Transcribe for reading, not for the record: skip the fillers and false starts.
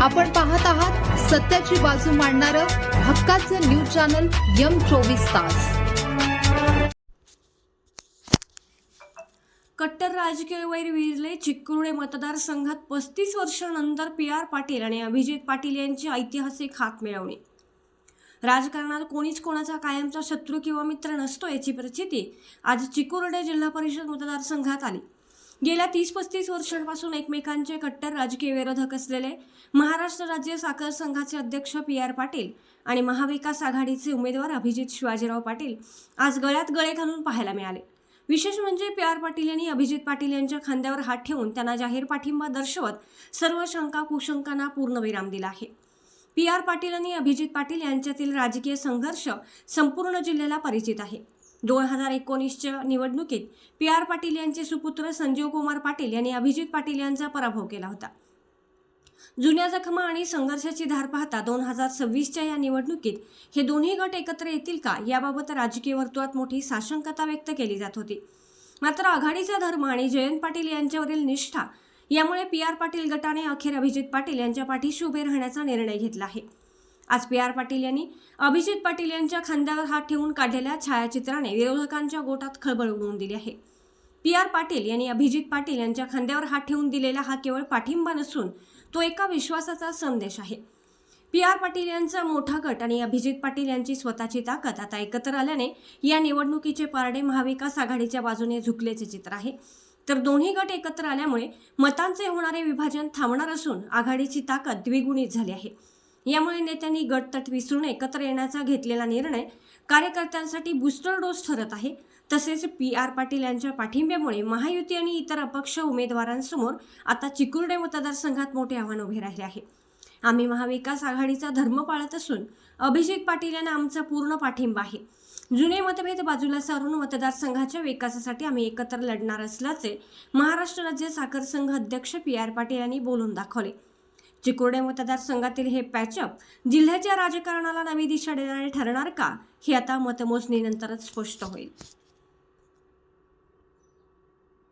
आपण पाहत आहात सत्याची बाजू मांडणारं हक्काचं न्यूज चॅनल M24 तास। कट्टर राजकीय वैर विरले चिक्कुर्डे मतदारसंघात 35 वर्षांनंतर PR पाटील आणि अभिजित पाटील यांची ऐतिहासिक हात मिळवणी। राजकारणात कोणीच कोणाचा कायमचा शत्रू किंवा मित्र नसतो याची प्रचिती आज चिक्कुर्डे जिल्हा परिषद मतदारसंघात आली। गेल्या 30-35 वर्षांपासून एकमेकांचे कट्टर राजकीय विरोधक असलेले महाराष्ट्र राज्य साखर संघाचे अध्यक्ष PR पाटील आणि महाविकास आघाडीचे उमेदवार अभिजित शिवाजीराव पाटील आज गळ्यात गळे घालून पाहायला मिळाले। विशेष म्हणजे PR पाटील यांनी अभिजित पाटील यांच्या खांद्यावर हात ठेवून त्यांना जाहीर पाठिंबा दर्शवत सर्व शंका कुशंकांना पूर्णविराम दिला आहे। PR पाटील आणि अभिजित पाटील यांच्यातील राजकीय संघर्ष संपूर्ण जिल्ह्याला परिचित आहे। 2019च्या निवडणुकीत PR पाटील यांचे सुपुत्र संजीव कुमार पाटील यांनी अभिजित पाटील यांचा पराभव केला होता। जुन्या जखमा आणि संघर्षाची धार पाहता 2026च्या या निवडणुकीत हे दोन्ही गट एकत्र येतील का याबाबत राजकीय वर्तुळात मोठी साशंकता व्यक्त केली जात होती। मात्र आघाडीचा धर्म आणि जयंत पाटील यांच्यावरील निष्ठा यामुळे PR पाटील गटाने अखेर अभिजित पाटील यांच्या पाठीशी उभे राहण्याचा निर्णय घेतला आहे। आज PR पाटील यांनी अभिजित पाटील यांच्या खांद्यावर हात ठेवून काढलेल्या छायाचित्राने विरोधकांच्या गोटात खळबळ उडवून दिली आहे। PR पाटील यांनी अभिजित पाटील यांच्या खांद्यावर हात ठेवून दिलेला हा केवळ पाठिंबा नसून तो एका विश्वासाचा संदेश आहे। PR पाटील यांचा मोठा गट आणि अभिजित पाटील यांची स्वतःची ताकद आता एकत्र आल्याने या निवडणुकीचे पारडे महाविकास आघाडीच्या बाजूने झुकल्याचे चित्र आहे। तर दोन्ही गट एकत्र आल्यामुळे मतांचे होणारे विभाजन थांबणार असून आघाडीची ताकद द्विगुणित झाली आहे। यामुळे नेत्यांनी गटतट विसरून एकत्र येण्याचा घेतलेला निर्णय कार्यकर्त्यांसाठी बूस्टर डोस ठरत आहे। तसेच PR पाटील यांच्या पाठिंब्यामुळे महायुती आणि इतर अपक्ष उमेदवारांसमोर आता चिक्कुर्डे मतदारसंघात मोठे आव्हान उभे राहिले आहे। आम्ही महाविकास आघाडीचा धर्म पाळत असून अभिजित पाटील यांना आमचा पूर्ण पाठिंबा आहे। जुने मतभेद बाजूला सारून मतदारसंघाच्या विकासासाठी आम्ही एकत्र लढणार असल्याचे महाराष्ट्र राज्य साखर संघ अध्यक्ष PR पाटील यांनी बोलून दाखवले। चिक्कुर्डे मतदारसंघातील हे पॅचअप जिल्ह्याच्या राजकारणाला नवी दिशा देणारे ठरणार का हे आता मतमोजणीनंतरच स्पष्ट होईल।